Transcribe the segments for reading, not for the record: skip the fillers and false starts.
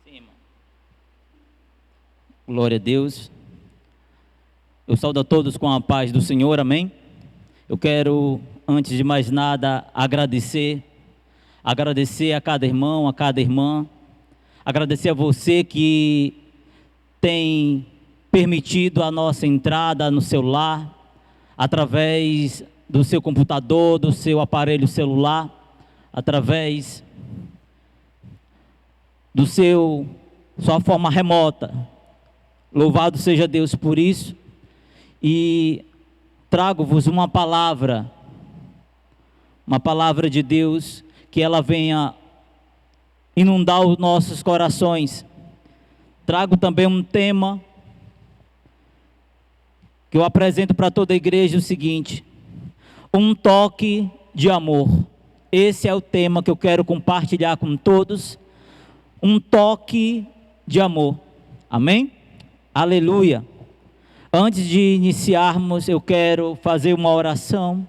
Sim, irmão. Glória a Deus. Eu saúdo a todos com a paz do Senhor, amém? Eu quero, antes de mais nada, agradecer a cada irmão, a cada irmã, agradecer a você que tem permitido a nossa entrada no seu lar, através do seu computador, do seu aparelho celular, através do sua forma remota. Louvado seja Deus por isso. E trago-vos uma palavra de Deus, que ela venha inundar os nossos corações. Trago também um tema que eu apresento para toda a igreja, o seguinte: um toque de amor. Esse é o tema que eu quero compartilhar com todos. Um toque de amor. Amém? Aleluia. Antes de iniciarmos, eu quero fazer uma oração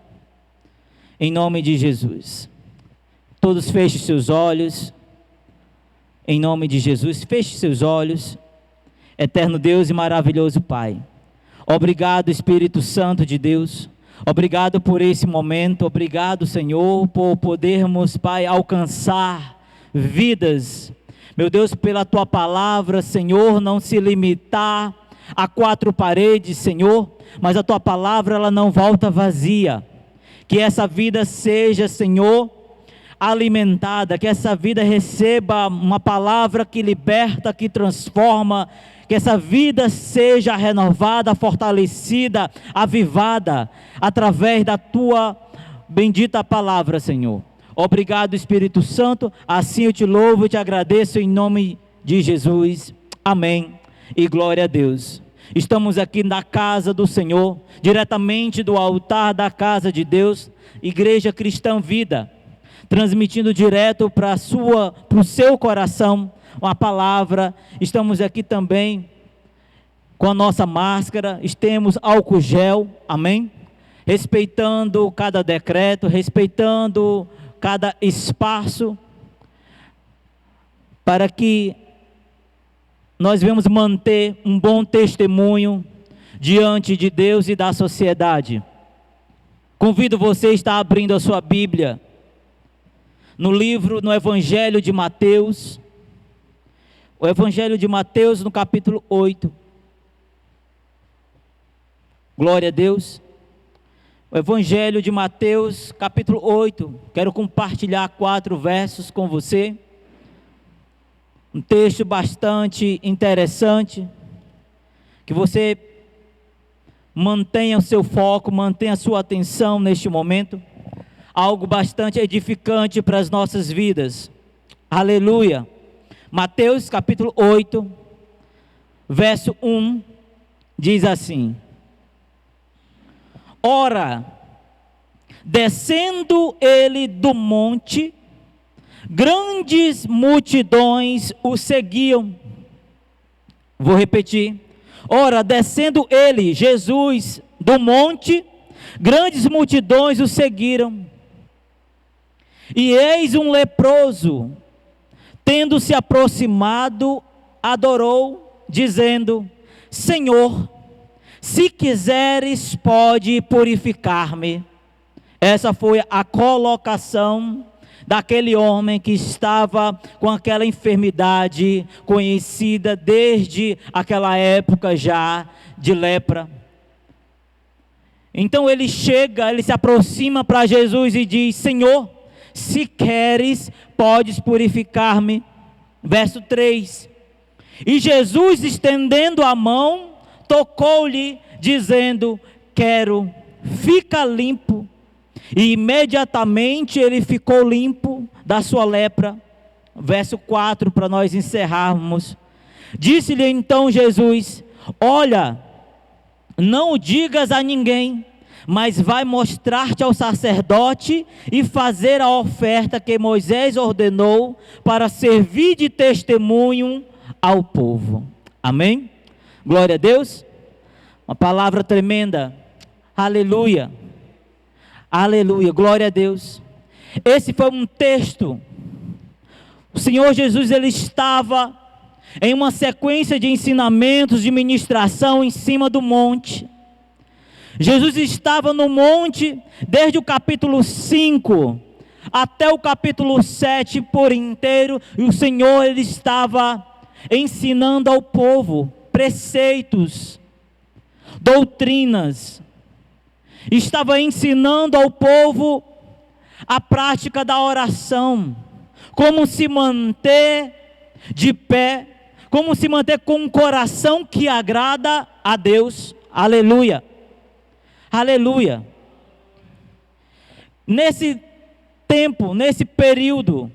em nome de Jesus. Todos fechem seus olhos. Em nome de Jesus, feche seus olhos. Eterno Deus e maravilhoso Pai, obrigado, Espírito Santo de Deus. Obrigado por esse momento. Obrigado, Senhor, por podermos, Pai, alcançar vidas. Meu Deus, pela Tua palavra, Senhor, não se limitar a quatro paredes, Senhor, mas a Tua palavra, ela não volta vazia. Que essa vida seja, Senhor, alimentada, que essa vida receba uma palavra que liberta, que transforma, que essa vida seja renovada, fortalecida, avivada, através da Tua bendita palavra, Senhor. Obrigado, Espírito Santo, assim eu te louvo e te agradeço em nome de Jesus, amém, e glória a Deus. Estamos aqui na casa do Senhor, diretamente do altar da casa de Deus, Igreja Cristã Vida, transmitindo direto para o seu coração uma palavra. Estamos aqui também com a nossa máscara, temos álcool gel, amém? Respeitando cada decreto, respeitando cada espaço, para que nós venhamos manter um bom testemunho diante de Deus e da sociedade. Convido você a estar abrindo a sua Bíblia no Evangelho de Mateus, o Evangelho de Mateus no capítulo 8, glória a Deus. O Evangelho de Mateus, capítulo 8, quero compartilhar 4 versos com você, um texto bastante interessante, que você mantenha o seu foco, mantenha a sua atenção neste momento, algo bastante edificante para as nossas vidas, aleluia. Mateus capítulo 8, verso 1, diz assim: ora, descendo ele do monte, grandes multidões o seguiam. Vou repetir. Ora, descendo ele, Jesus, do monte, grandes multidões o seguiram. E eis um leproso, tendo se aproximado, adorou, dizendo: Senhor, se quiseres, pode purificar-me. Essa foi a colocação daquele homem que estava com aquela enfermidade conhecida desde aquela época já de lepra. Então ele se aproxima para Jesus e diz: Senhor, se queres, podes purificar-me. Verso 3. E Jesus, estendendo a mão, tocou-lhe, dizendo: quero, fica limpo. E imediatamente ele ficou limpo da sua lepra. Verso 4, para nós encerrarmos. Disse-lhe então Jesus: olha, não o digas a ninguém, mas vai mostrar-te ao sacerdote e fazer a oferta que Moisés ordenou para servir de testemunho ao povo. Amém? Glória a Deus. Uma palavra tremenda. Aleluia. Aleluia. Glória a Deus. Esse foi um texto. O Senhor Jesus, ele estava em uma sequência de ensinamentos, de ministração em cima do monte. Jesus estava no monte desde o capítulo 5 até o capítulo 7 por inteiro, e o Senhor ele estava ensinando ao povo preceitos, doutrinas, estava ensinando ao povo a prática da oração, como se manter de pé, como se manter com um coração que agrada a Deus. Aleluia, aleluia. Nesse tempo, nesse período,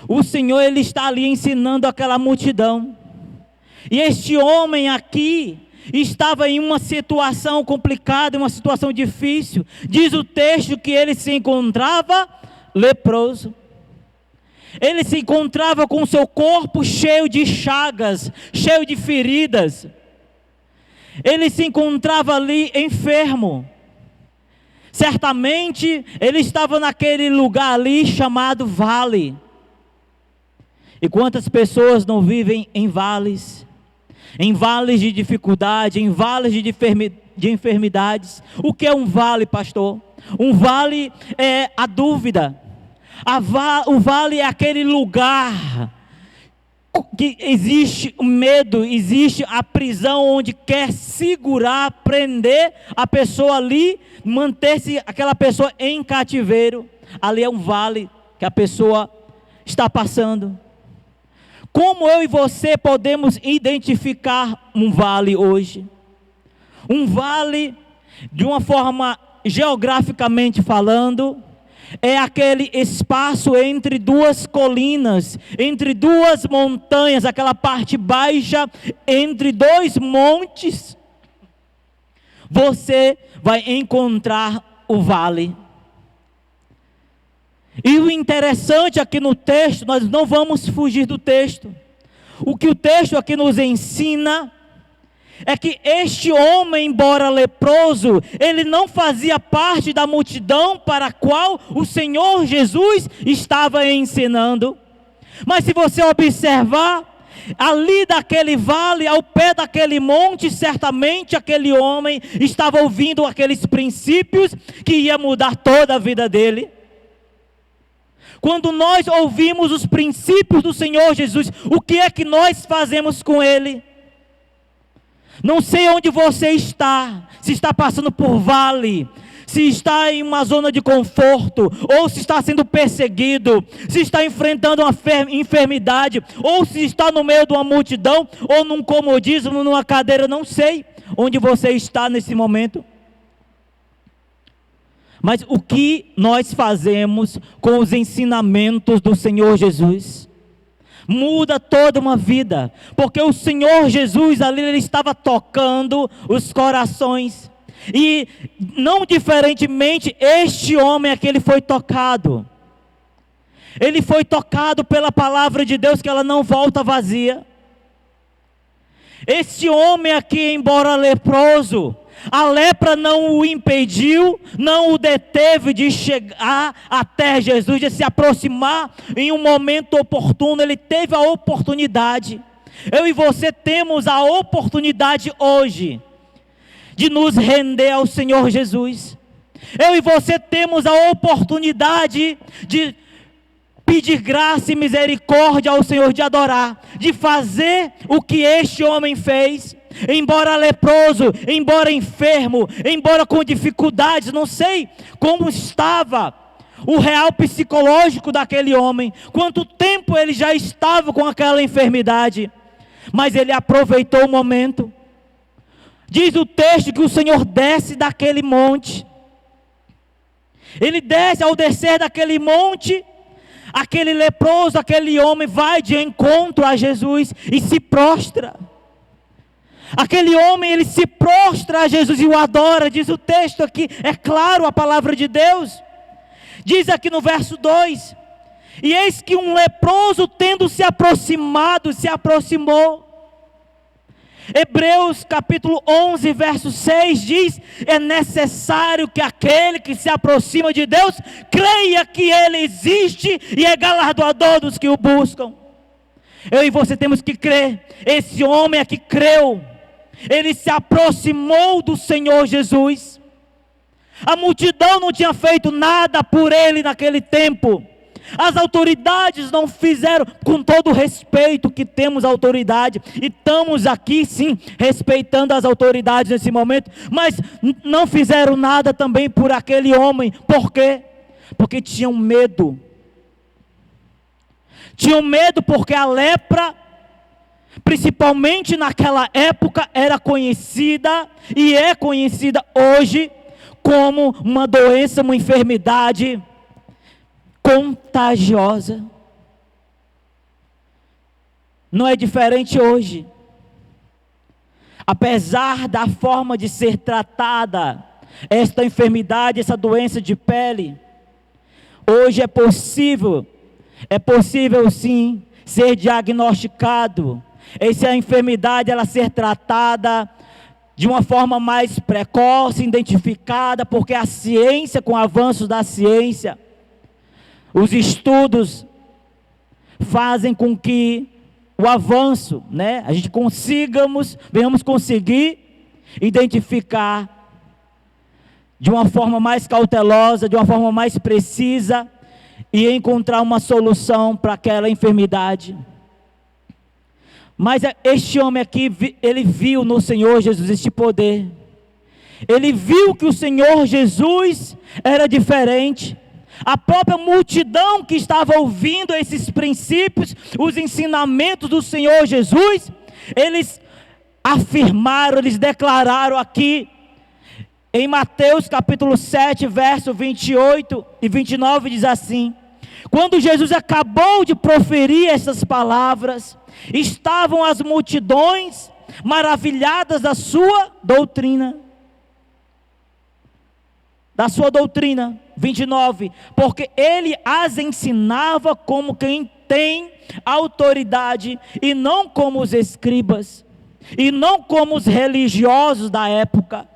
o Senhor ele está ali ensinando aquela multidão, e este homem aqui estava em uma situação complicada, uma situação difícil. Diz o texto que ele se encontrava leproso. Ele se encontrava com o seu corpo cheio de chagas, cheio de feridas. Ele se encontrava ali enfermo. Certamente ele estava naquele lugar ali chamado vale. E quantas pessoas não vivem em vales? Em vales de dificuldade, em vales de enfermidades. O que é um vale, pastor? Um vale é a dúvida. O vale é aquele lugar que existe o medo, existe a prisão, onde quer segurar, prender a pessoa ali, manter-se aquela pessoa em cativeiro. Ali é um vale que a pessoa está passando. Como eu e você podemos identificar um vale hoje? Um vale, de uma forma geograficamente falando, é aquele espaço entre duas colinas, entre duas montanhas, aquela parte baixa, entre dois montes. Você vai encontrar o vale. E o interessante aqui no texto, nós não vamos fugir do texto. O que o texto aqui nos ensina é que este homem, embora leproso, ele não fazia parte da multidão para a qual o Senhor Jesus estava ensinando. Mas se você observar, ali daquele vale, ao pé daquele monte, certamente aquele homem estava ouvindo aqueles princípios que ia mudar toda a vida dele. Quando nós ouvimos os princípios do Senhor Jesus, o que é que nós fazemos com ele? Não sei onde você está, se está passando por vale, se está em uma zona de conforto, ou se está sendo perseguido, se está enfrentando uma enfermidade, ou se está no meio de uma multidão, ou num comodismo, numa cadeira, não sei onde você está nesse momento. Mas o que nós fazemos com os ensinamentos do Senhor Jesus? Muda toda uma vida, porque o Senhor Jesus ali, ele estava tocando os corações, e não diferentemente, este homem aqui, ele foi tocado pela palavra de Deus, que ela não volta vazia. Este homem aqui, embora leproso, a lepra não o impediu, não o deteve de chegar até Jesus, de se aproximar em um momento oportuno. Ele teve a oportunidade. Eu e você temos a oportunidade hoje de nos render ao Senhor Jesus. Eu e você temos a oportunidade de pedir graça e misericórdia ao Senhor, de adorar, de fazer o que este homem fez. Embora leproso, embora enfermo, embora com dificuldades, não sei como estava o real psicológico daquele homem, quanto tempo ele já estava com aquela enfermidade, mas ele aproveitou o momento. Diz o texto que o Senhor desce daquele monte. Ele desce, ao descer daquele monte, aquele leproso, aquele homem vai de encontro a Jesus e se prostra. Aquele homem, ele se prostra a Jesus e o adora. Diz o texto aqui, é claro a palavra de Deus. Diz aqui no verso 2: e eis que um leproso, tendo se aproximado, se aproximou. Hebreus capítulo 11, verso 6 diz: é necessário que aquele que se aproxima de Deus creia que Ele existe e é galardoador dos que o buscam. Eu e você temos que crer. Esse homem aqui creu. Ele se aproximou do Senhor Jesus. A multidão não tinha feito nada por ele naquele tempo. As autoridades não fizeram, com todo o respeito que temos à autoridade, e estamos aqui sim, respeitando as autoridades nesse momento, mas não fizeram nada também por aquele homem. Por quê? Porque tinham medo. Tinham medo porque a lepra, principalmente naquela época, era conhecida e é conhecida hoje como uma doença, uma enfermidade contagiosa. Não é diferente hoje. Apesar da forma de ser tratada esta enfermidade, essa doença de pele, hoje é possível sim ser diagnosticado. Essa enfermidade ela ser tratada de uma forma mais precoce, identificada, porque a ciência, com o avanço da ciência, os estudos fazem com que o avanço, a gente venhamos conseguir identificar de uma forma mais cautelosa, de uma forma mais precisa, e encontrar uma solução para aquela enfermidade. Mas este homem aqui, ele viu no Senhor Jesus este poder. Ele viu que o Senhor Jesus era diferente. A própria multidão que estava ouvindo esses princípios, os ensinamentos do Senhor Jesus, eles afirmaram, eles declararam aqui, em Mateus capítulo 7, verso 28 e 29, diz assim: quando Jesus acabou de proferir essas palavras, estavam as multidões maravilhadas da sua doutrina. 29, porque ele as ensinava como quem tem autoridade, e não como os escribas, e não como os religiosos da época.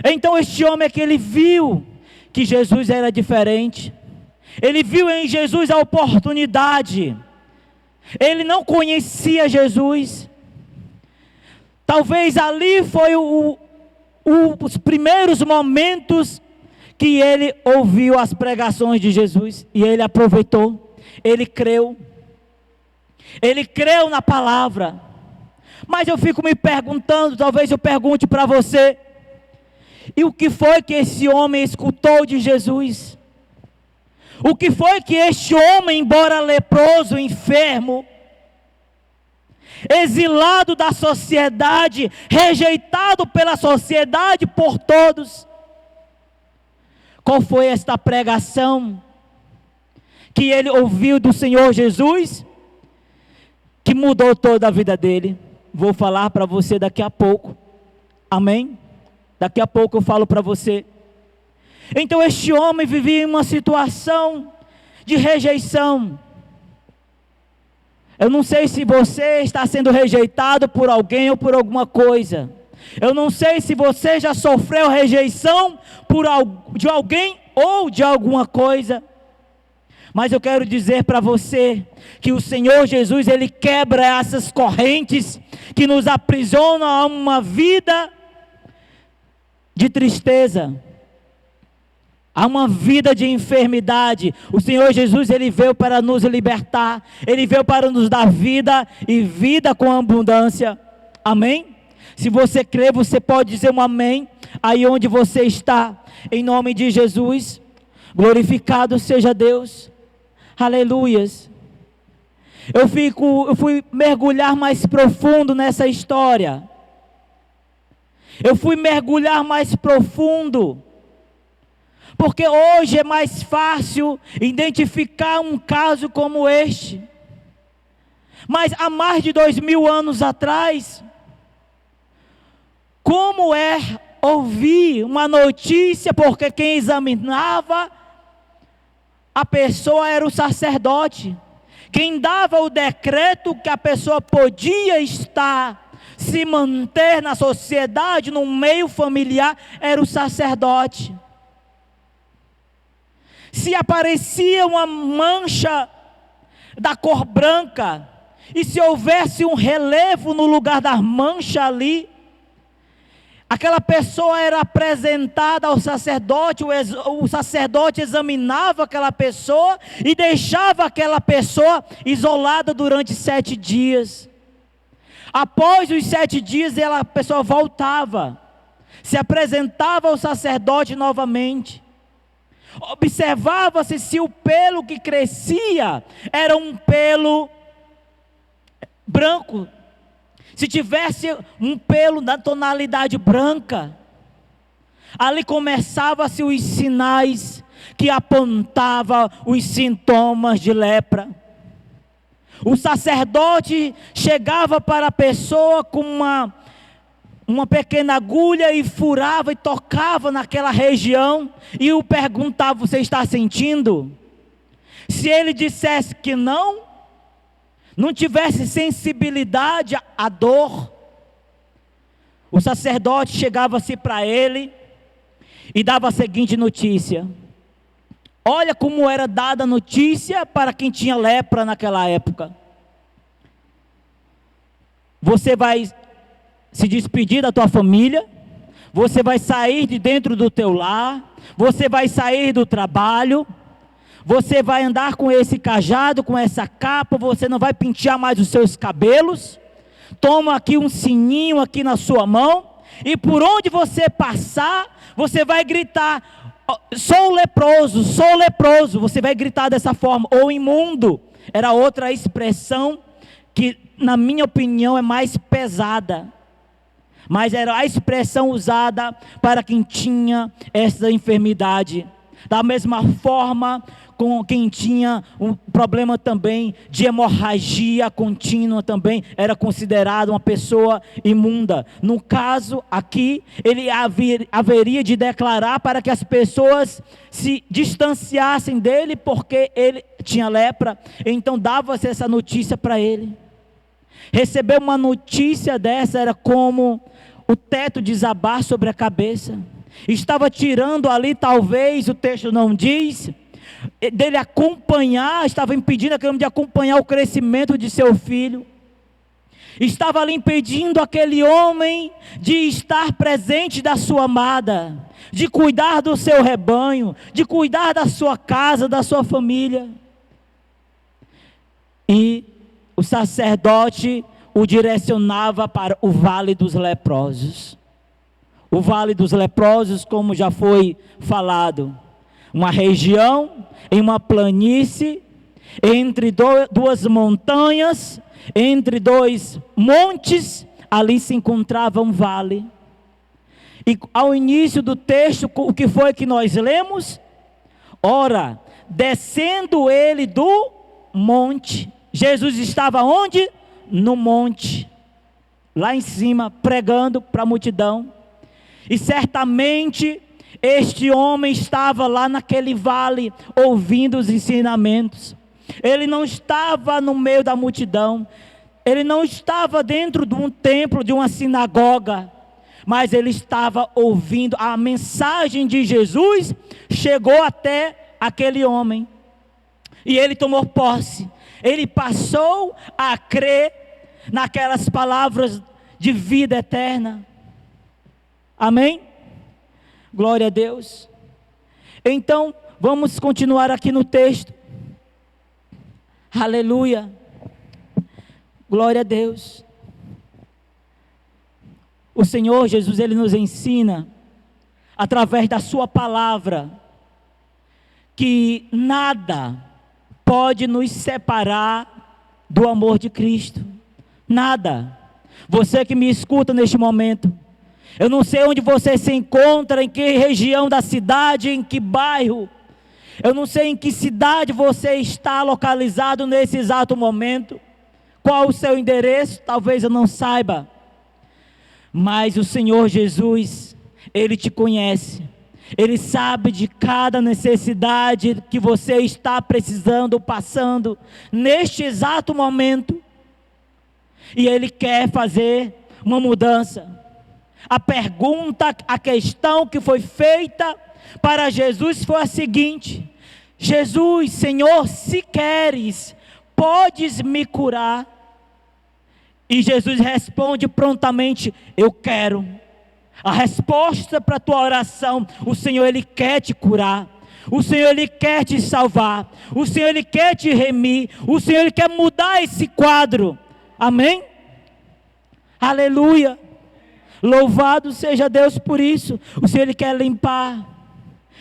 Então este homem aqui, ele viu que Jesus era diferente. Ele viu em Jesus a oportunidade. Ele não conhecia Jesus. Talvez ali foi os primeiros momentos que ele ouviu as pregações de Jesus, e ele aproveitou, ele creu na palavra. Mas eu fico me perguntando, talvez eu pergunte para você, e o que foi que esse homem escutou de Jesus? O que foi que este homem, embora leproso, enfermo, exilado da sociedade, rejeitado pela sociedade por todos, qual foi esta pregação que ele ouviu do Senhor Jesus, que mudou toda a vida dele? Vou falar para você daqui a pouco, amém? Daqui a pouco eu falo para você. Então este homem vivia em uma situação de rejeição. Eu não sei se você está sendo rejeitado por alguém ou por alguma coisa. Eu não sei se você já sofreu rejeição de alguém ou de alguma coisa. Mas eu quero dizer para você que o Senhor Jesus, Ele quebra essas correntes que nos aprisionam a uma vida de tristeza, a uma vida de enfermidade. O Senhor Jesus, Ele veio para nos libertar. Ele veio para nos dar vida, e vida com abundância. Amém? Se você crê, você pode dizer um amém aí onde você está, em nome de Jesus. Glorificado seja Deus. Aleluias. Eu fui mergulhar mais profundo nessa história. Eu fui mergulhar mais profundo, porque hoje é mais fácil identificar um caso como este. Mas há mais de 2000 anos atrás, como é ouvir uma notícia, porque quem examinava a pessoa era o sacerdote. Quem dava o decreto que a pessoa podia se manter na sociedade, no meio familiar, era o sacerdote. Se aparecia uma mancha da cor branca, e se houvesse um relevo no lugar da mancha ali, aquela pessoa era apresentada ao sacerdote, o sacerdote examinava aquela pessoa e deixava aquela pessoa isolada durante 7 dias. Após os 7 dias, a pessoa voltava, se apresentava ao sacerdote novamente. Observava-se se o pelo que crescia era um pelo branco. Se tivesse um pelo na tonalidade branca, ali começavam-se os sinais que apontavam os sintomas de lepra. O sacerdote chegava para a pessoa com uma pequena agulha e furava e tocava naquela região e o perguntava: você está sentindo? Se ele dissesse que não tivesse sensibilidade à dor, o sacerdote chegava-se para ele e dava a seguinte notícia. Olha como era dada a notícia para quem tinha lepra naquela época. Você vai se despedir da tua família, você vai sair de dentro do teu lar, você vai sair do trabalho, você vai andar com esse cajado, com essa capa, você não vai pentear mais os seus cabelos, toma aqui um sininho aqui na sua mão, e por onde você passar, você vai gritar: sou leproso, você vai gritar dessa forma, ou imundo, era outra expressão que na minha opinião é mais pesada, mas era a expressão usada para quem tinha essa enfermidade. Da mesma forma, com quem tinha um problema também de hemorragia contínua também, era considerado uma pessoa imunda. No caso aqui, ele haveria de declarar para que as pessoas se distanciassem dele, porque ele tinha lepra. Então dava-se essa notícia para ele. Receber uma notícia dessa era como o teto desabar sobre a cabeça. Estava tirando ali, talvez, o texto não diz, dele acompanhar, estava impedindo aquele homem de acompanhar o crescimento de seu filho. Estava ali impedindo aquele homem de estar presente da sua amada, de cuidar do seu rebanho, de cuidar da sua casa, da sua família. E o sacerdote o direcionava para o Vale dos Leprosos. O Vale dos Leprosos, como já foi falado, uma região em uma planície, entre duas montanhas, entre 2 montes, ali se encontrava um vale. E ao início do texto, o que foi que nós lemos? Ora, descendo ele do monte, Jesus estava onde? No monte, lá em cima, pregando para a multidão. E certamente este homem estava lá naquele vale, ouvindo os ensinamentos. Ele não estava no meio da multidão, ele não estava dentro de um templo, de uma sinagoga, mas ele estava ouvindo. A mensagem de Jesus chegou até aquele homem, e ele tomou posse. Ele passou a crer naquelas palavras de vida eterna. Amém? Glória a Deus. Então, vamos continuar aqui no texto. Aleluia. Glória a Deus. O Senhor Jesus, Ele nos ensina, através da sua palavra, que nada pode nos separar do amor de Cristo. Nada. Você que me escuta neste momento, eu não sei onde você se encontra, em que região da cidade, em que bairro. Eu não sei em que cidade você está localizado nesse exato momento. Qual o seu endereço? Talvez eu não saiba. Mas o Senhor Jesus, Ele te conhece. Ele sabe de cada necessidade que você está precisando, passando, neste exato momento. E Ele quer fazer uma mudança. A pergunta, a questão que foi feita para Jesus foi a seguinte: Jesus, Senhor, se queres, podes me curar? E Jesus responde prontamente: eu quero. A resposta para a tua oração: o Senhor, Ele quer te curar. O Senhor, Ele quer te salvar. O Senhor, Ele quer te remir. O Senhor, Ele quer mudar esse quadro. Amém? Aleluia. Louvado seja Deus por isso. O Senhor, Ele quer limpar.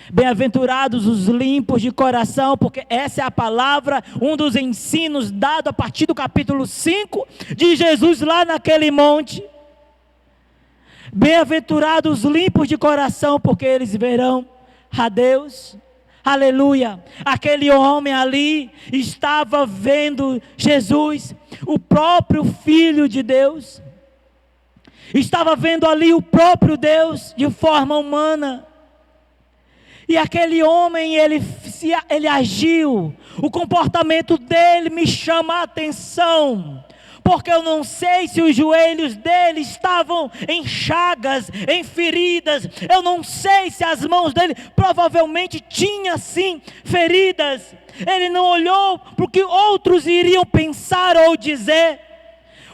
Bem-aventurados os limpos de coração, porque essa é a palavra, um dos ensinos dado a partir do capítulo 5 de Jesus lá naquele monte. Bem-aventurados os limpos de coração, porque eles verão a Deus. Aleluia. Aquele homem ali estava vendo Jesus, o próprio Filho de Deus. Estava vendo ali o próprio Deus de forma humana. E aquele homem, ele agiu, o comportamento dele me chama a atenção, porque eu não sei se os joelhos dele estavam em chagas, em feridas, eu não sei se as mãos dele provavelmente tinham sim feridas, ele não olhou para o que outros iriam pensar ou dizer,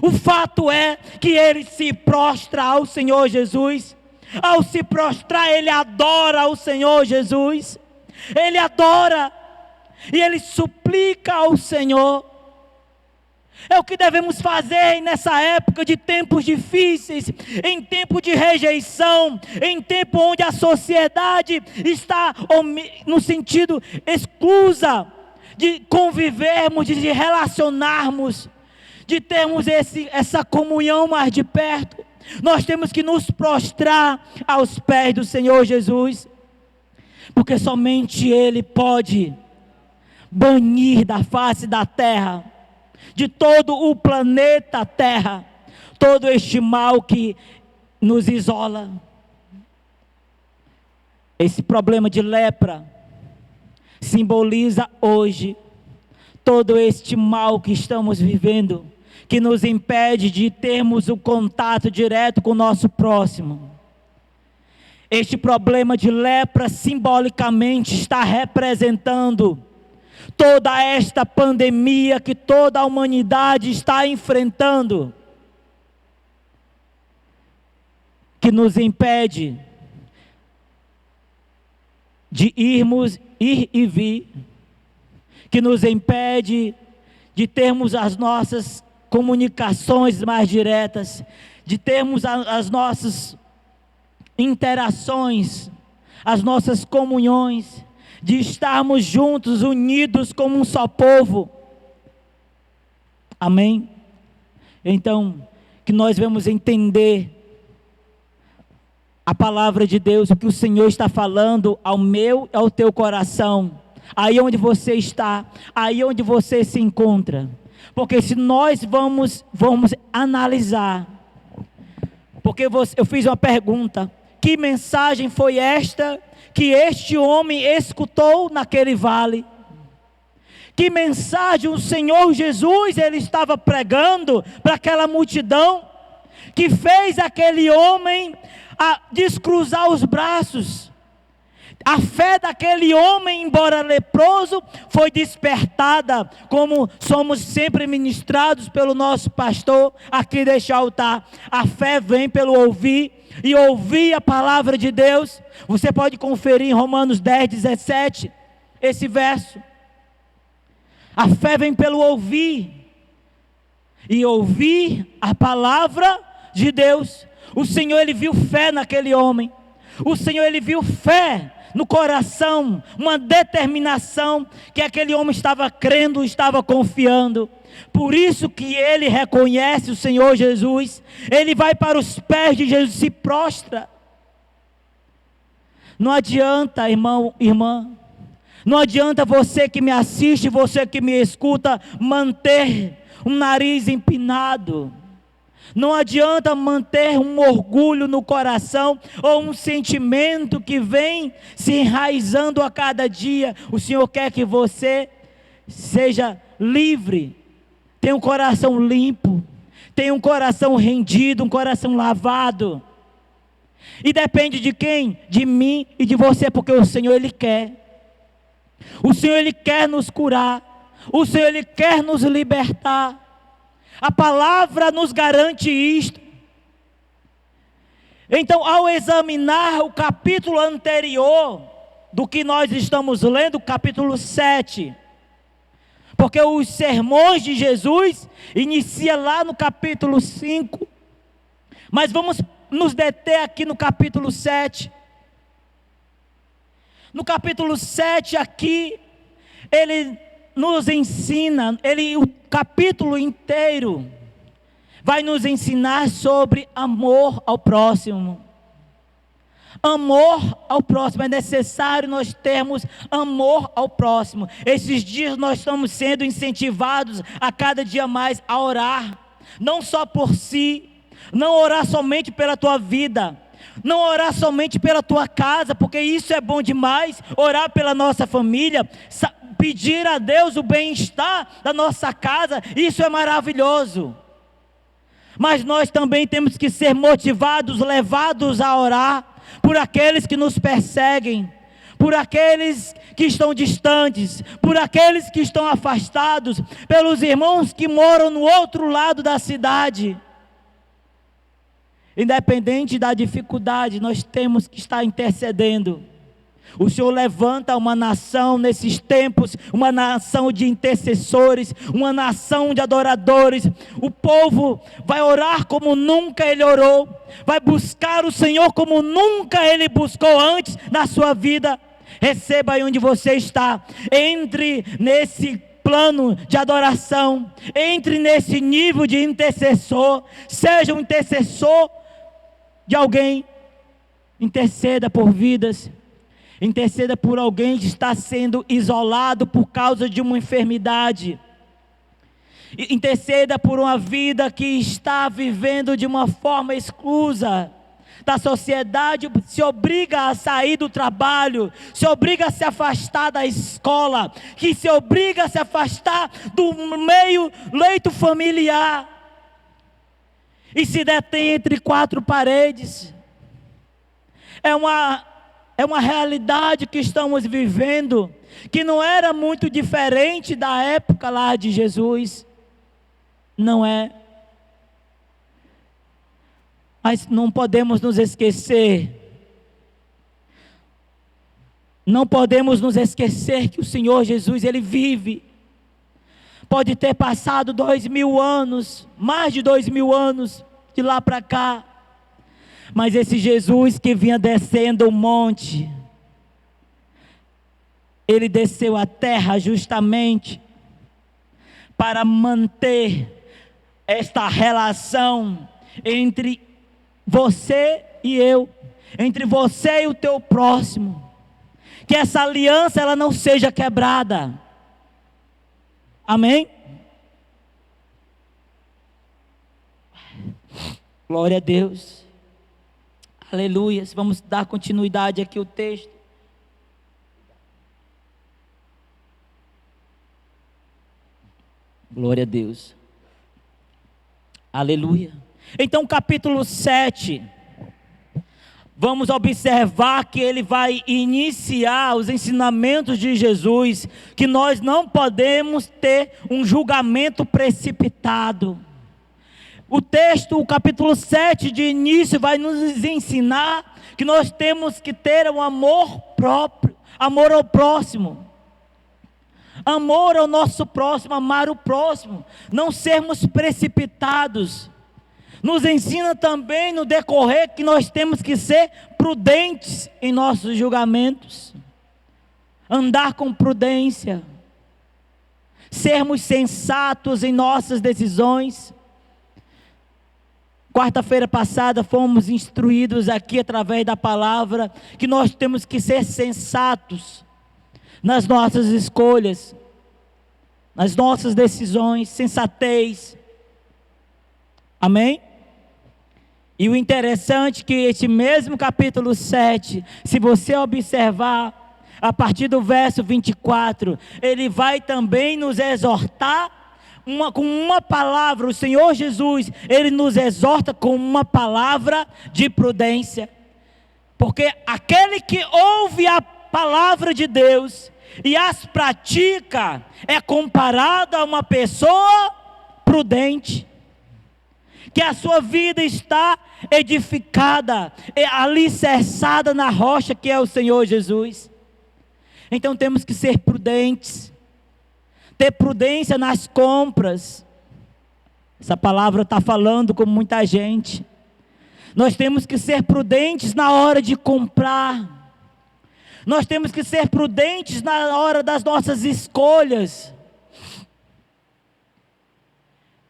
o fato é que ele se prostra ao Senhor Jesus. Ao se prostrar, ele adora o Senhor Jesus, ele adora, e ele suplica ao Senhor. É o que devemos fazer nessa época de tempos difíceis, em tempo de rejeição, em tempo onde a sociedade está no sentido exclusa de convivermos, de relacionarmos, de termos essa comunhão mais de perto. Nós temos que nos prostrar aos pés do Senhor Jesus, porque somente Ele pode banir da face da terra, de todo o planeta Terra, todo este mal que nos isola. Esse problema de lepra simboliza hoje todo este mal que estamos vivendo, que nos impede de termos o contato direto com o nosso próximo. Este problema de lepra simbolicamente está representando toda esta pandemia que toda a humanidade está enfrentando, que nos impede de ir e vir, que nos impede de termos as nossas comunicações mais diretas, de termos as nossas interações, as nossas comunhões, de estarmos juntos, unidos como um só povo. Amém? Então, que nós vamos entender a palavra de Deus, o que o Senhor está falando ao meu e ao teu coração, aí onde você está, aí onde você se encontra. Porque se nós vamos analisar, porque eu fiz uma pergunta: que mensagem foi esta que este homem escutou naquele vale? Que mensagem o Senhor Jesus ele estava pregando para aquela multidão, que fez aquele homem descruzar os braços? A fé daquele homem, embora leproso, foi despertada, como somos sempre ministrados pelo nosso pastor aqui deste altar. A fé vem pelo ouvir, e ouvir a palavra de Deus. Você pode conferir em Romanos 10, 17, esse verso. A fé vem pelo ouvir, e ouvir a palavra de Deus. O Senhor, Ele viu fé naquele homem. O Senhor, Ele viu fé no coração, uma determinação que aquele homem estava crendo, estava confiando. Por isso que ele reconhece o Senhor Jesus, ele vai para os pés de Jesus, se prostra. Não adianta, irmão, irmã, não adianta você que me assiste, você que me escuta, manter um nariz empinado. Não adianta manter um orgulho no coração, ou um sentimento que vem se enraizando a cada dia. O Senhor quer que você seja livre, tenha um coração limpo, tenha um coração rendido, um coração lavado. E depende de quem? De mim e de você, porque o Senhor, Ele quer. O Senhor, Ele quer nos curar. O Senhor, Ele quer nos libertar. A palavra nos garante isto. Então, ao examinar o capítulo anterior do que nós estamos lendo, capítulo 7, porque os sermões de Jesus inicia lá no capítulo 5, mas vamos nos deter aqui no capítulo 7. No capítulo 7 aqui, ele nos ensina, o capítulo inteiro vai nos ensinar sobre amor ao próximo. Amor ao próximo, é necessário nós termos amor ao próximo. Esses dias nós estamos sendo incentivados a cada dia mais a orar, não só por si, não orar somente pela tua vida, não orar somente pela tua casa, porque isso é bom demais, orar pela nossa família, pedir a Deus o bem-estar da nossa casa, isso é maravilhoso. Mas nós também temos que ser motivados, levados a orar por aqueles que nos perseguem, por aqueles que estão distantes, por aqueles que estão afastados, pelos irmãos que moram no outro lado da cidade. Independente da dificuldade, nós temos que estar intercedendo. O Senhor levanta uma nação nesses tempos, uma nação de intercessores, uma nação de adoradores. O povo vai orar como nunca ele orou, vai buscar o Senhor como nunca ele buscou antes na sua vida. Receba aí onde você está, entre nesse plano de adoração, entre nesse nível de intercessor, seja um intercessor de alguém, interceda por vidas. Interceda por alguém que está sendo isolado por causa de uma enfermidade. Interceda por uma vida que está vivendo de uma forma exclusa da sociedade, se obriga a sair do trabalho, se obriga a se afastar da escola, que se obriga a se afastar do leito familiar e se detém entre quatro paredes. É uma realidade que estamos vivendo, que não era muito diferente da época lá de Jesus, não é? Mas não podemos nos esquecer, que o Senhor Jesus, Ele vive. Pode ter passado 2000 anos, mais de 2000 anos de lá para cá, mas esse Jesus que vinha descendo o monte, Ele desceu à terra justamente para manter esta relação entre você e eu, entre você e o teu próximo, que essa aliança ela não seja quebrada. Amém? Glória a Deus. Aleluia. Vamos dar continuidade aqui ao texto. Glória a Deus. Aleluia. Então, capítulo 7. Vamos observar que ele vai iniciar os ensinamentos de Jesus, que nós não podemos ter um julgamento precipitado. O texto, o capítulo 7 de início vai nos ensinar que nós temos que ter um amor próprio, amor ao próximo. Amor ao nosso próximo, amar o próximo, não sermos precipitados. Nos ensina também no decorrer que nós temos que ser prudentes em nossos julgamentos, andar com prudência, sermos sensatos em nossas decisões. Quarta-feira passada fomos instruídos aqui através da palavra que nós temos que ser sensatos nas nossas escolhas, nas nossas decisões, sensatez. Amém? E o interessante é que este mesmo capítulo 7, se você observar, a partir do verso 24, ele vai também nos exortar com uma palavra. O Senhor Jesus, Ele nos exorta com uma palavra de prudência, porque aquele que ouve a palavra de Deus e as pratica, é comparado a uma pessoa prudente, que a sua vida está edificada, alicerçada na rocha que é o Senhor Jesus. Então temos que ser prudentes, ter prudência nas compras. Essa palavra está falando com muita gente. Nós temos que ser prudentes na hora de comprar. Nós temos que ser prudentes na hora das nossas escolhas.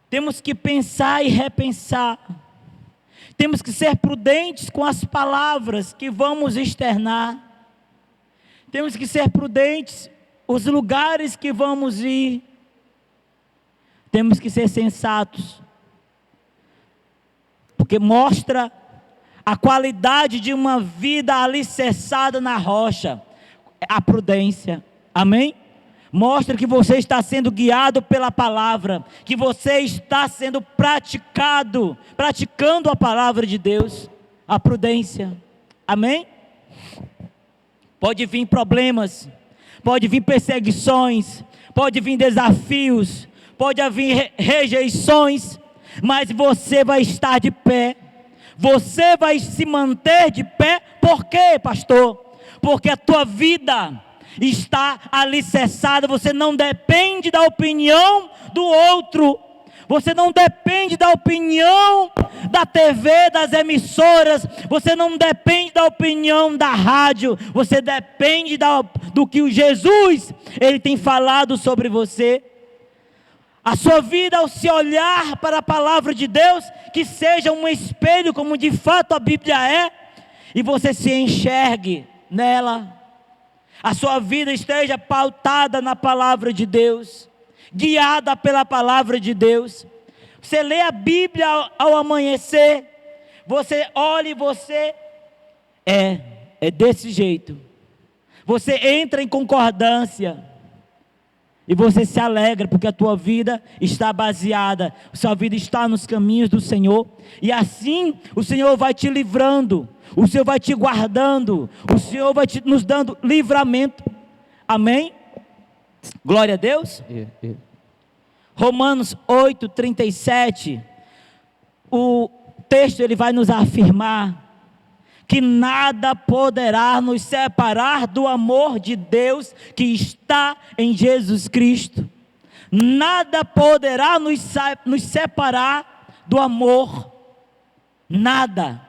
Temos que pensar e repensar. Temos que ser prudentes com as palavras que vamos externar. Temos que ser prudentes os lugares que vamos ir. Temos que ser sensatos. Porque mostra a qualidade de uma vida alicerçada na rocha, a prudência, amém? Mostra que você está sendo guiado pela palavra, que você está sendo praticando a palavra de Deus, a prudência, amém? Pode vir problemas, pode vir perseguições, pode vir desafios, pode vir rejeições, mas você vai estar de pé. Você vai se manter de pé. Por quê, pastor? Porque a tua vida está alicerçada. Você não depende da opinião do outro. Você não depende da opinião da TV, das emissoras. Você não depende da opinião da rádio. Você depende do que o Jesus, Ele tem falado sobre você. A sua vida, ao se olhar para a palavra de Deus, que seja um espelho, como de fato a Bíblia é, e você se enxergue nela. A sua vida esteja pautada na palavra de Deus, guiada pela palavra de Deus. Você lê a Bíblia ao amanhecer, você olha e você é desse jeito. Você entra em concordância. E você se alegra, porque a tua vida está baseada, a sua vida está nos caminhos do Senhor. E assim o Senhor vai te livrando, o Senhor vai te guardando, o Senhor vai nos dando livramento. Amém? Glória a Deus. Romanos 8:37, o texto ele vai nos afirmar que nada poderá nos separar do amor de Deus que está em Jesus Cristo. Nada poderá nos separar do amor. Nada.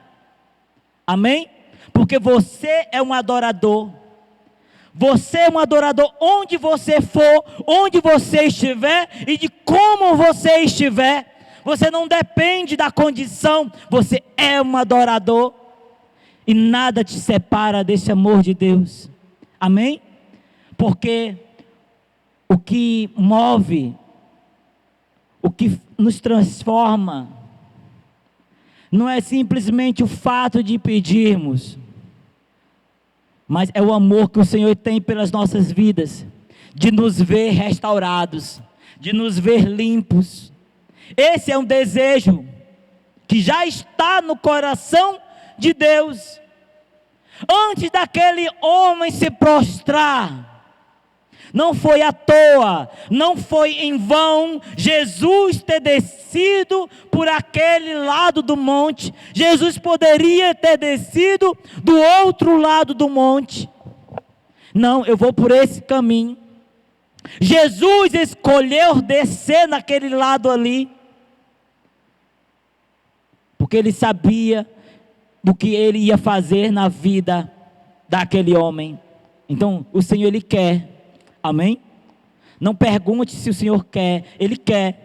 Amém? Porque você é um adorador. Você é um adorador onde você for, onde você estiver e de como você estiver. Você não depende da condição, você é um adorador. E nada te separa desse amor de Deus. Amém? Porque o que move, o que nos transforma, não é simplesmente o fato de pedirmos, mas é o amor que o Senhor tem pelas nossas vidas, de nos ver restaurados, de nos ver limpos. Esse é um desejo que já está no coração de Deus. Antes daquele homem se prostrar, não foi à toa, não foi em vão Jesus ter descido por aquele lado do monte. Jesus poderia ter descido do outro lado do monte. Não, eu vou por esse caminho. Jesus escolheu descer naquele lado ali, porque ele sabia do que ele ia fazer na vida daquele homem. Então o Senhor ele quer, amém? Não pergunte se o Senhor quer, Ele quer.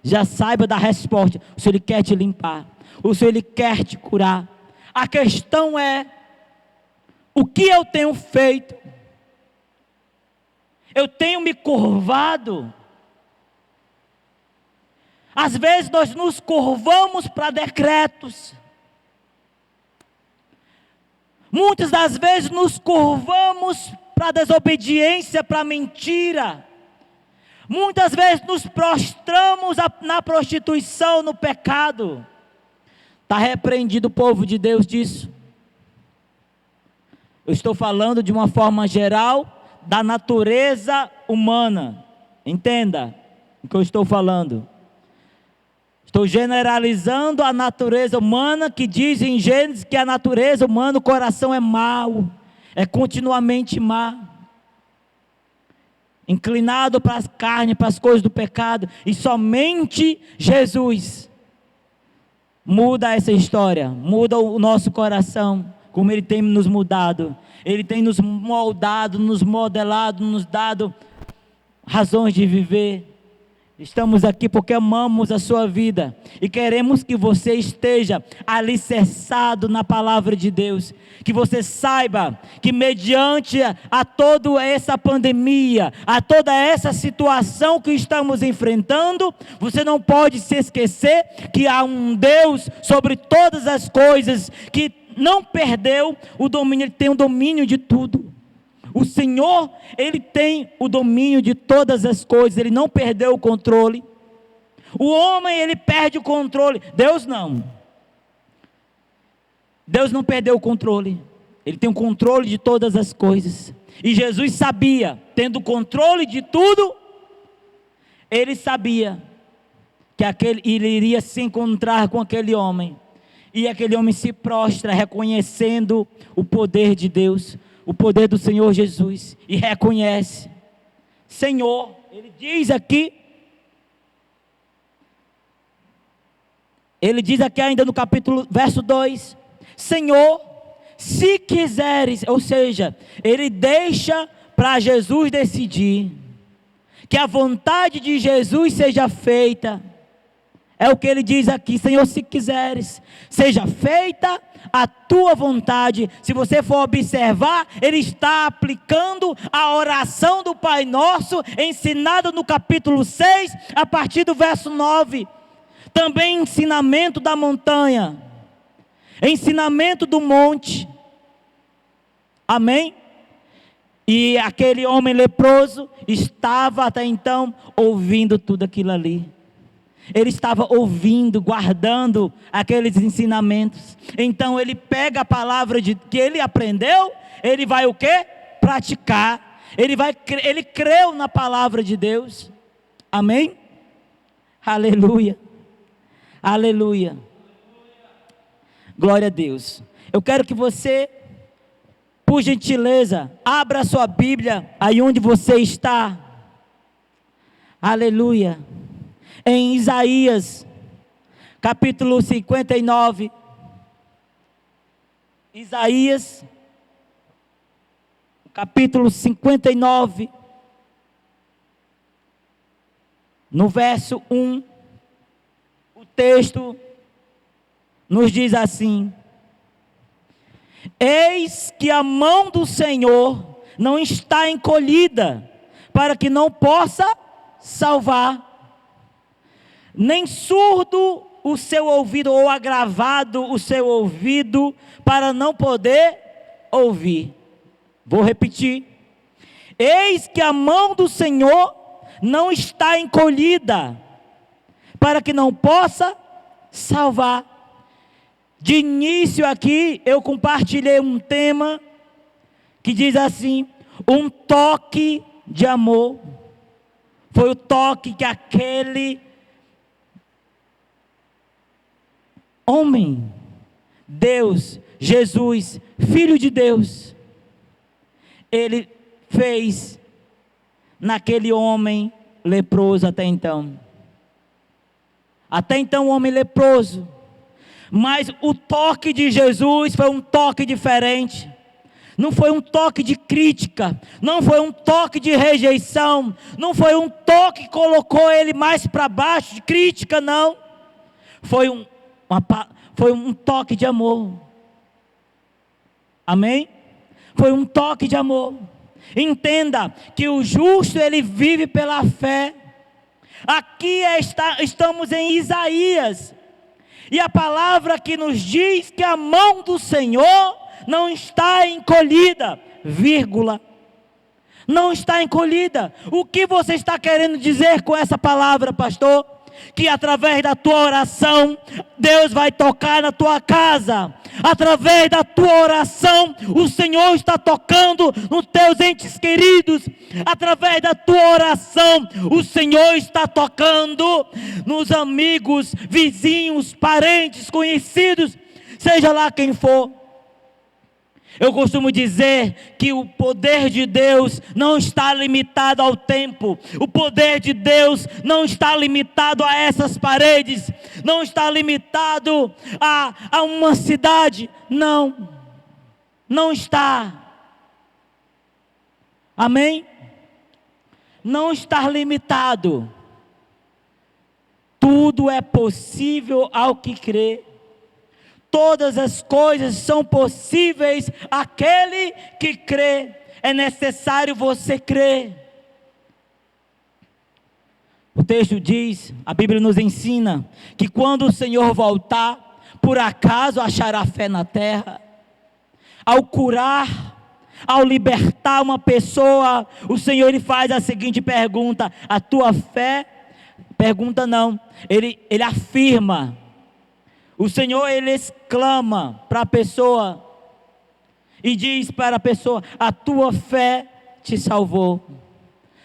Já saiba da resposta. O Senhor ele quer te limpar, o Senhor ele quer te curar. A questão é, o que eu tenho feito? Eu tenho me curvado? Às vezes nós nos curvamos para decretos. Muitas das vezes nos curvamos para desobediência, para mentira. Muitas vezes nos prostramos na prostituição, no pecado. Está repreendido o povo de Deus disso. Eu estou falando de uma forma geral da natureza humana. Entenda o que eu estou falando. Estou generalizando a natureza humana, que diz em Gênesis que a natureza humana, o coração é mau, é continuamente má, inclinado para as carnes, para as coisas do pecado, e somente Jesus muda essa história, muda o nosso coração, como Ele tem nos mudado, Ele tem nos moldado, nos modelado, nos dado razões de viver. Estamos aqui porque amamos a sua vida e queremos que você esteja alicerçado na palavra de Deus, que você saiba que mediante a toda essa pandemia, a toda essa situação que estamos enfrentando, você não pode se esquecer que há um Deus sobre todas as coisas, que não perdeu o domínio, Ele tem o domínio de tudo. O Senhor, Ele tem o domínio de todas as coisas, Ele não perdeu o controle. O homem, ele perde o controle, Deus não. Deus não perdeu o controle, Ele tem o controle de todas as coisas. E Jesus sabia, tendo o controle de tudo, Ele sabia que Ele iria se encontrar com aquele homem. E aquele homem se prostra, reconhecendo o poder de Deus, o poder do Senhor Jesus, e reconhece: Senhor, Ele diz aqui ainda no capítulo, verso 2, Senhor, se quiseres, ou seja, Ele deixa para Jesus decidir, que a vontade de Jesus seja feita. É o que Ele diz aqui: Senhor, se quiseres, seja feita a tua vontade. Se você for observar, Ele está aplicando a oração do Pai Nosso, ensinada no capítulo 6, a partir do verso 9. Também ensinamento da montanha, ensinamento do monte. Amém? E aquele homem leproso estava até então ouvindo tudo aquilo ali. Ele estava ouvindo, guardando aqueles ensinamentos. Então ele pega a palavra que ele aprendeu, ele vai o quê? Praticar. Ele creu na palavra de Deus. Amém? Aleluia. Aleluia. Glória a Deus. Eu quero que você, por gentileza, abra a sua Bíblia aí onde você está. Aleluia. Em Isaías, capítulo 59, Isaías, capítulo 59, no verso 1, o texto nos diz assim: eis que a mão do Senhor não está encolhida, para que não possa salvar, nem surdo o seu ouvido, ou agravado o seu ouvido, para não poder ouvir. Vou repetir: eis que a mão do Senhor não está encolhida, para que não possa salvar. De início aqui, eu compartilhei um tema que diz assim: um toque de amor. Foi o toque que aquele homem, Deus, Jesus, Filho de Deus, Ele fez naquele homem leproso até então. Até então o homem leproso. Mas o toque de Jesus foi um toque diferente. Não foi um toque de crítica, não foi um toque de rejeição, não foi um toque que colocou ele mais para baixo de crítica, não. Foi um toque de amor. Amém? Foi um toque de amor. Entenda que o justo, ele vive pela fé. Aqui estamos em Isaías, e a palavra que nos diz que a mão do Senhor não está encolhida, vírgula, não está encolhida. O que você está querendo dizer com essa palavra, pastor? Que através da tua oração, Deus vai tocar na tua casa. através da tua oração, o Senhor está tocando nos teus entes queridos, através da tua oração, o Senhor está tocando nos amigos, vizinhos, parentes, conhecidos, seja lá quem for. Eu costumo dizer que o poder de Deus não está limitado ao tempo, o poder de Deus não está limitado a essas paredes, não está limitado a uma cidade, não está, amém? Não está limitado, tudo é possível ao que crê. Todas as coisas são possíveis àquele que crê. É necessário você crer. O texto diz, a Bíblia nos ensina, que quando o Senhor voltar, por acaso achará fé na terra? Ao curar, ao libertar uma pessoa, o Senhor ele faz a seguinte pergunta: a tua fé, pergunta não, ele afirma. O Senhor, Ele exclama para a pessoa e diz para a pessoa: a tua fé te salvou,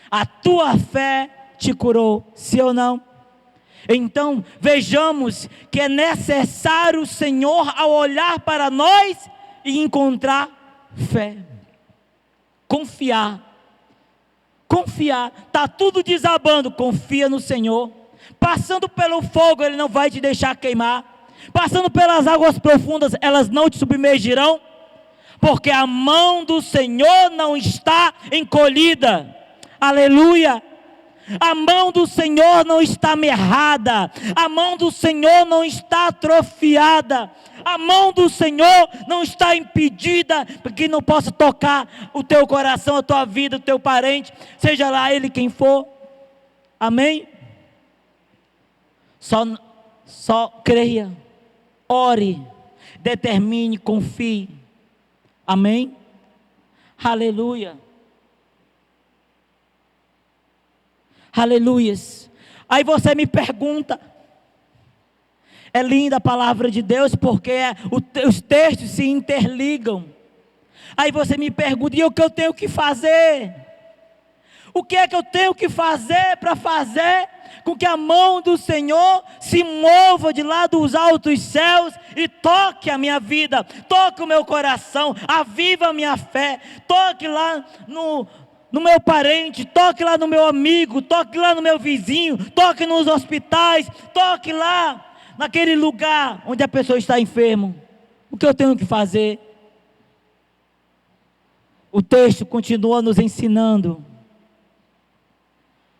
a tua fé te curou, sim ou não? Então, vejamos que é necessário o Senhor, ao olhar para nós, e encontrar fé, confiar, está tudo desabando, confia no Senhor, passando pelo fogo, Ele não vai te deixar queimar, passando pelas águas profundas, elas não te submergirão, porque a mão do Senhor não está encolhida, aleluia, a mão do Senhor não está amarrada, a mão do Senhor não está atrofiada, a mão do Senhor não está impedida, para que não possa tocar o teu coração, a tua vida, o teu parente, seja lá ele quem for, amém? Só creia, ore, determine, confie, amém? Aleluia, aleluias. Aí você me pergunta, é linda a palavra de Deus, porque os textos se interligam. Aí você me pergunta, e o que eu tenho que fazer? O que é que eu tenho que fazer para fazer com que a mão do Senhor se mova de lá dos altos céus e toque a minha vida, toque o meu coração, aviva a minha fé, toque lá no meu parente, toque lá no meu amigo, toque lá no meu vizinho, toque nos hospitais, toque lá naquele lugar onde a pessoa está enferma. O que eu tenho que fazer? O texto continua nos ensinando.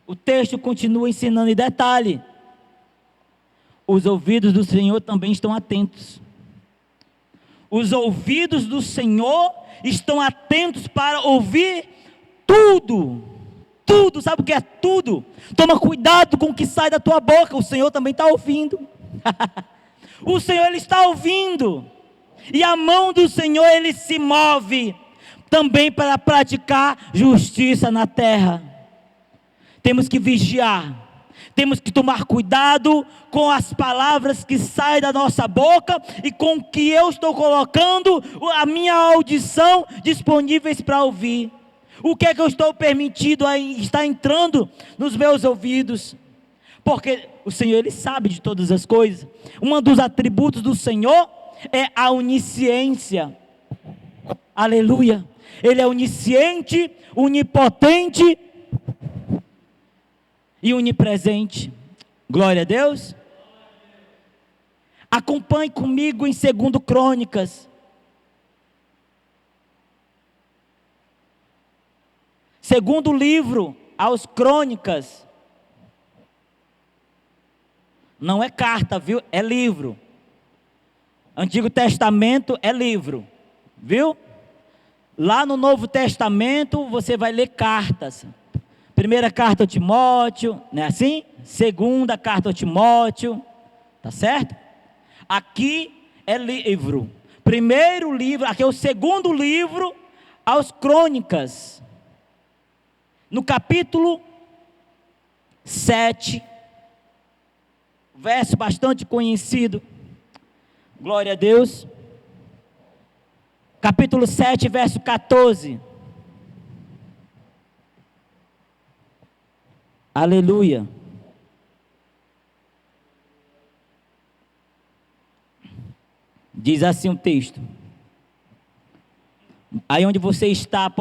O texto continua ensinando, e detalhe, os ouvidos do Senhor também estão atentos. Os ouvidos do Senhor estão atentos para ouvir tudo. Tudo, sabe o que é tudo? Toma cuidado com o que sai da tua boca, o Senhor também está ouvindo. O Senhor ele está ouvindo. E a mão do Senhor ele se move também para praticar justiça na terra. Temos que vigiar, temos que tomar cuidado com as palavras que saem da nossa boca e com o que eu estou colocando a minha audição disponíveis para ouvir. O que é que eu estou permitido a estar entrando nos meus ouvidos? Porque o Senhor ele sabe de todas as coisas. Um dos atributos do Senhor é a onisciência. Aleluia. Ele é onisciente, onipotente e onipresente. Glória a Deus. Acompanhe comigo em 2 Crônicas. Segundo livro aos Crônicas. Não é carta, viu? É livro. Antigo Testamento é livro, viu? Lá no Novo Testamento você vai ler cartas. Primeira carta a Timóteo, não é assim? Segunda carta a Timóteo, tá certo? Aqui é livro. Primeiro livro, aqui é o segundo livro aos Crônicas. No capítulo 7, verso bastante conhecido. Glória a Deus. capítulo 7, verso 14. Aleluia. Diz assim o texto. Aí onde você está,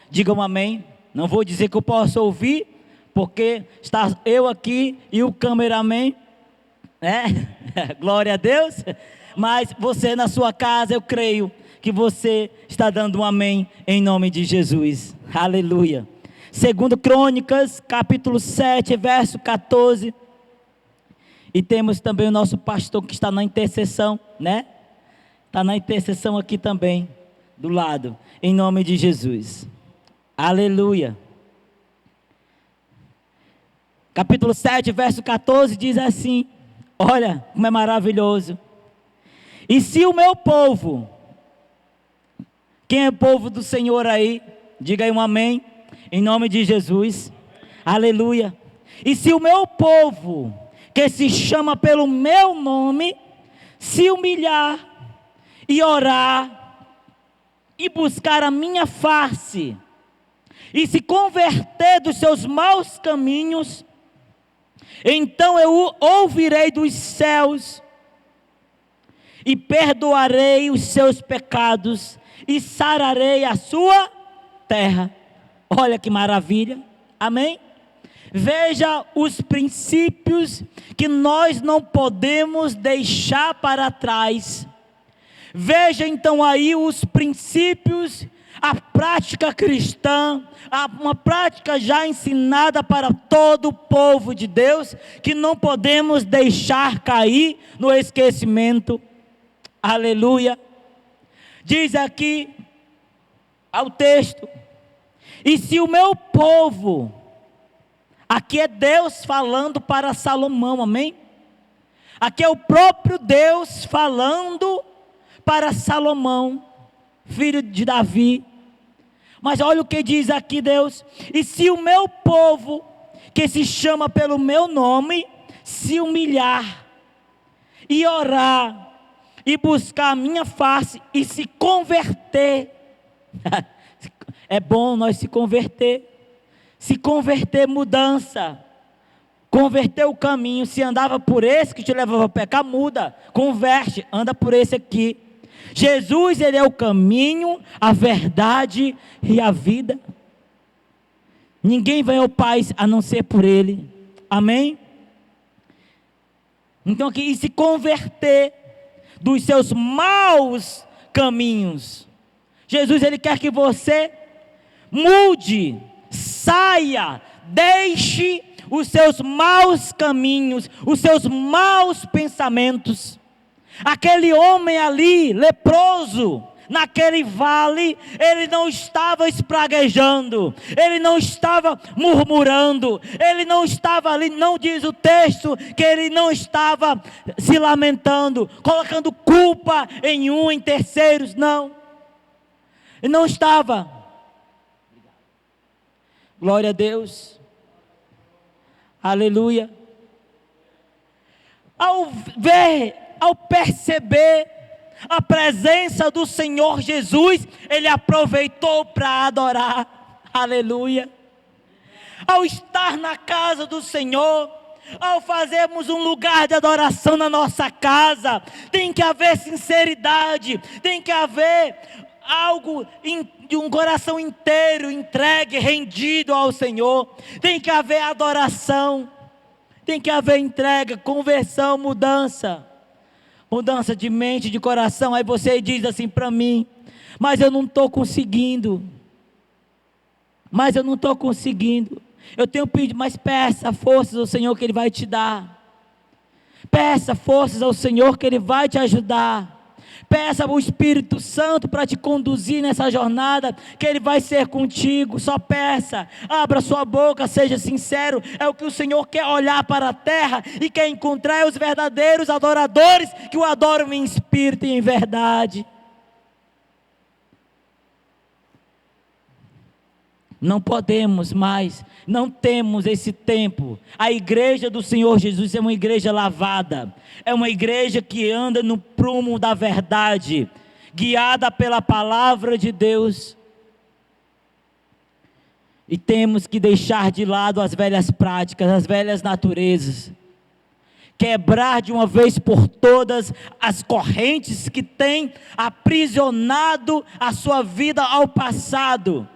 diga um amém. Não vou dizer que eu posso ouvir, porque está eu aqui e o cameraman, né? Glória a Deus. Mas você na sua casa, eu creio que você está dando um amém em nome de Jesus. Aleluia. Segundo Crônicas, capítulo 7, verso 14. E temos também o nosso pastor que está na intercessão, né? Está na intercessão aqui também, do lado, em nome de Jesus. Aleluia. Capítulo 7, verso 14 diz assim: olha como é maravilhoso. E se o meu povo, quem é o povo do Senhor aí? Diga aí um amém, em nome de Jesus. Aleluia. E se o meu povo, que se chama pelo meu nome, se humilhar e orar e buscar a minha face e se converter dos seus maus caminhos, então eu ouvirei dos céus e perdoarei os seus pecados e sararei a sua terra. Olha que maravilha, amém? Veja os princípios que nós não podemos deixar para trás. Veja então aí os princípios, a prática cristã, uma prática já ensinada para todo o povo de Deus, que não podemos deixar cair no esquecimento. Aleluia. Diz aqui ao texto: e se o meu povo, aqui é Deus falando para Salomão, amém? Aqui é o próprio Deus falando para Salomão, filho de Davi. Mas olha o que diz aqui Deus: e se o meu povo, que se chama pelo meu nome, se humilhar e orar e buscar a minha face e se converter. É bom nós se converter, mudança, converter o caminho. Se andava por esse que te levava a pecar, muda, converte, anda por esse aqui. Jesus, ele é o caminho, a verdade e a vida. Ninguém vai ao Pai a não ser por ele, amém? Então aqui, e se converter dos seus maus caminhos. Jesus, ele quer que você mude, saia, deixe os seus maus caminhos, os seus maus pensamentos. Aquele homem ali, leproso, naquele vale, ele não estava espraguejando, ele não estava murmurando, ele não estava ali, não diz o texto que ele não estava se lamentando, colocando culpa em terceiros, não. Ele não estava. Glória a Deus. Aleluia. Ao perceber a presença do Senhor Jesus, ele aproveitou para adorar. Aleluia. Ao estar na casa do Senhor, ao fazermos um lugar de adoração na nossa casa, tem que haver sinceridade, tem que haver algo de um coração inteiro, entregue, rendido ao Senhor. Tem que haver adoração, tem que haver entrega, conversão, mudança de mente, de coração. Aí você diz assim para mim: mas eu não estou conseguindo, eu tenho pedido. Mas peça forças ao Senhor que Ele vai te dar, peça forças ao Senhor que Ele vai te ajudar, peça o Espírito Santo para te conduzir nessa jornada, que Ele vai ser contigo. Só peça, abra sua boca, seja sincero. É o que o Senhor quer, olhar para a terra e quer encontrar os verdadeiros adoradores, que o adoram em espírito e em verdade. Não podemos mais, não temos esse tempo. A igreja do Senhor Jesus é uma igreja lavada, é uma igreja que anda no prumo da verdade, guiada pela palavra de Deus. E temos que deixar de lado as velhas práticas, as velhas naturezas. Quebrar de uma vez por todas as correntes que têm aprisionado a sua vida ao passado,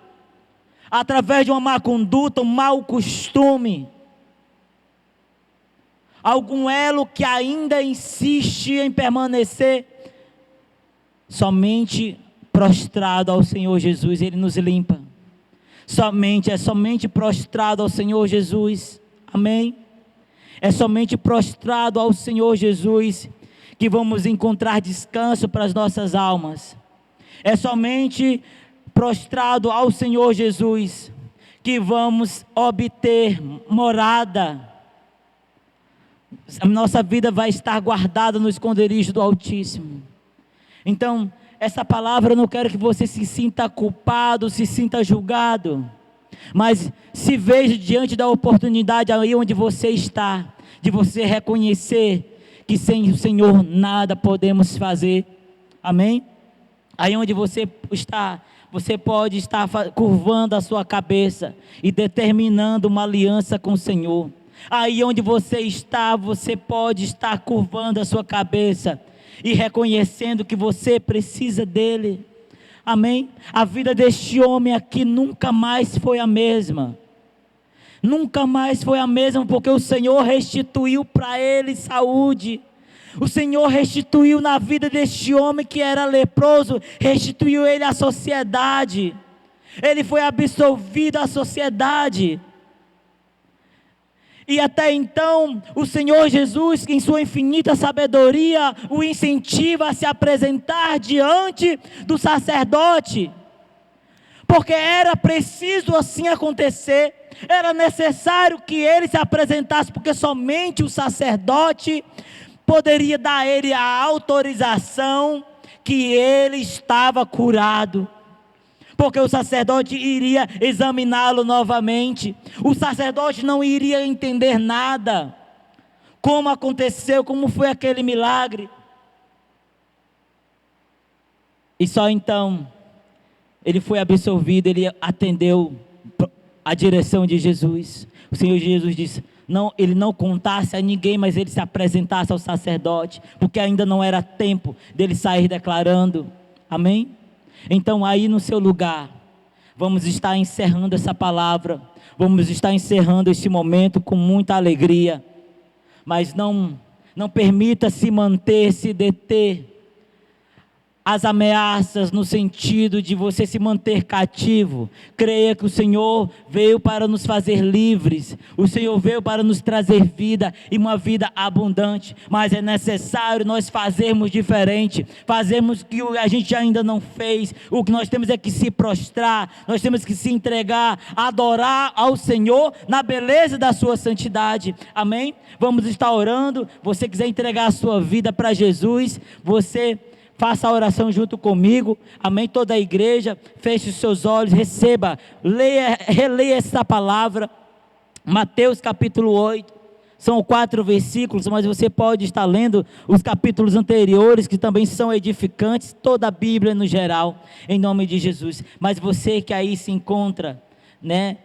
através de uma má conduta, um mau costume, algum elo que ainda insiste em permanecer. Somente prostrado ao Senhor Jesus, Ele nos limpa. É somente prostrado ao Senhor Jesus, amém? É somente prostrado ao Senhor Jesus que vamos encontrar descanso para as nossas almas. É somente prostrado ao Senhor Jesus que vamos obter morada. A nossa vida vai estar guardada no esconderijo do Altíssimo. Então, essa palavra, eu não quero que você se sinta culpado, se sinta julgado, mas se veja diante da oportunidade aí onde você está, de você reconhecer que sem o Senhor nada podemos fazer, amém? Aí onde você está, você pode estar curvando a sua cabeça e determinando uma aliança com o Senhor. Aí onde você está, você pode estar curvando a sua cabeça e reconhecendo que você precisa dele, amém? A vida deste homem aqui nunca mais foi a mesma, nunca mais foi a mesma, porque o Senhor restituiu para ele saúde. O Senhor restituiu na vida deste homem que era leproso, restituiu ele à sociedade, ele foi absolvido à sociedade. E até então, o Senhor Jesus, em sua infinita sabedoria, o incentiva a se apresentar diante do sacerdote, porque era preciso assim acontecer, era necessário que ele se apresentasse, porque somente o sacerdote poderia dar a ele a autorização que ele estava curado. Porque o sacerdote iria examiná-lo novamente, o sacerdote não iria entender nada, como aconteceu, como foi aquele milagre, e só então, ele foi absolvido, ele atendeu a direção de Jesus. O Senhor Jesus disse, ele não contasse a ninguém, mas ele se apresentasse ao sacerdote, porque ainda não era tempo dele sair declarando, amém? Então aí no seu lugar, vamos estar encerrando essa palavra, vamos estar encerrando este momento com muita alegria, mas não permita se manter, se deter, as ameaças no sentido de você se manter cativo. Creia que o Senhor veio para nos fazer livres, o Senhor veio para nos trazer vida e uma vida abundante, mas é necessário nós fazermos diferente, fazermos o que a gente ainda não fez. O que nós temos é que se prostrar, nós temos que se entregar, adorar ao Senhor na beleza da sua santidade, amém? Vamos estar orando. Você quiser entregar a sua vida para Jesus, você faça a oração junto comigo, amém? Toda a igreja, feche os seus olhos, receba, releia essa palavra, Mateus capítulo 8, são 4 versículos, mas você pode estar lendo os capítulos anteriores, que também são edificantes, toda a Bíblia no geral, em nome de Jesus. Mas você que aí se encontra, né,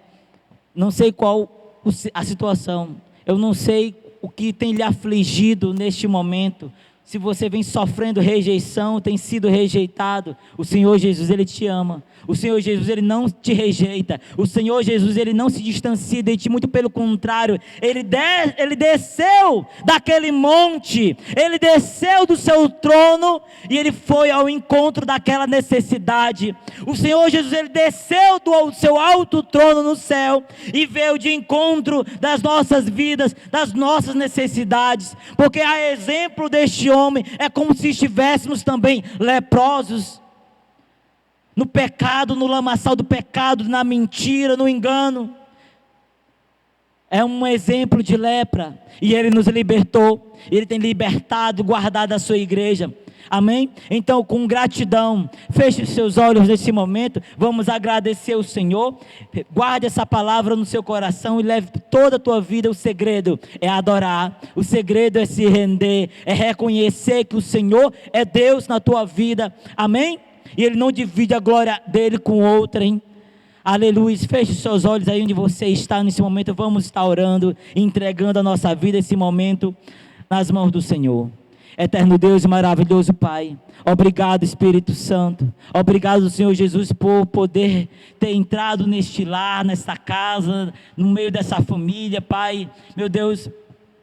não sei qual a situação, eu não sei o que tem lhe afligido neste momento, se você vem sofrendo rejeição, tem sido rejeitado, o Senhor Jesus, Ele te ama. O Senhor Jesus, Ele não te rejeita. O Senhor Jesus, Ele não se distancia de ti, muito pelo contrário. Ele desceu daquele monte, Ele desceu do seu trono e Ele foi ao encontro daquela necessidade. O Senhor Jesus, Ele desceu do seu alto trono no céu e veio de encontro das nossas vidas, das nossas necessidades, porque a exemplo deste homem, é como se estivéssemos também leprosos, no pecado, no lamaçal do pecado, na mentira, no engano. É um exemplo de lepra, e Ele nos libertou, Ele tem libertado, guardado a sua igreja. Amém? Então, com gratidão, feche os seus olhos nesse momento, vamos agradecer o Senhor. Guarde essa palavra no seu coração e leve toda a tua vida. O segredo é adorar, o segredo é se render, é reconhecer que o Senhor é Deus na tua vida. Amém? E Ele não divide a glória dele com outrem. Aleluia. Feche os seus olhos aí onde você está nesse momento. Vamos estar orando, entregando a nossa vida, esse momento, nas mãos do Senhor. Eterno Deus e maravilhoso Pai, obrigado Espírito Santo, obrigado Senhor Jesus por poder ter entrado neste lar, nesta casa, no meio dessa família, Pai, meu Deus.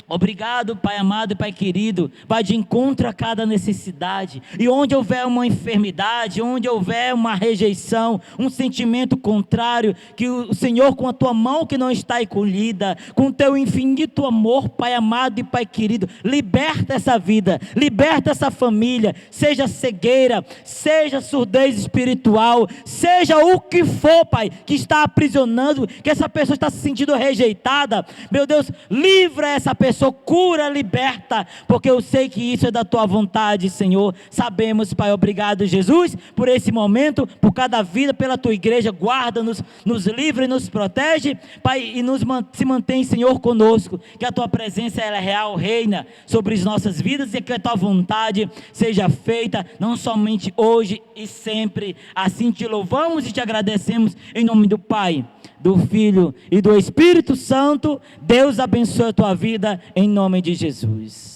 Obrigado, Pai amado e Pai querido, Pai, de encontro a cada necessidade, e onde houver uma enfermidade, onde houver uma rejeição, um sentimento contrário, que o Senhor, com a tua mão que não está encolhida, com o teu infinito amor, Pai amado e Pai querido, liberta essa vida, liberta essa família, seja cegueira, seja surdez espiritual, seja o que for, Pai, que está aprisionando, que essa pessoa está se sentindo rejeitada, meu Deus, livra essa pessoa, cura, liberta, porque eu sei que isso é da tua vontade, Senhor. Sabemos, Pai, obrigado Jesus, por esse momento, por cada vida, pela tua igreja, guarda-nos, nos livra e nos protege, Pai, e se mantém, Senhor, conosco, que a tua presença ela é real, reina sobre as nossas vidas, e que a tua vontade seja feita, não somente hoje e sempre. Assim te louvamos e te agradecemos, em nome do Pai, do Filho e do Espírito Santo. Deus abençoe a tua vida, em nome de Jesus.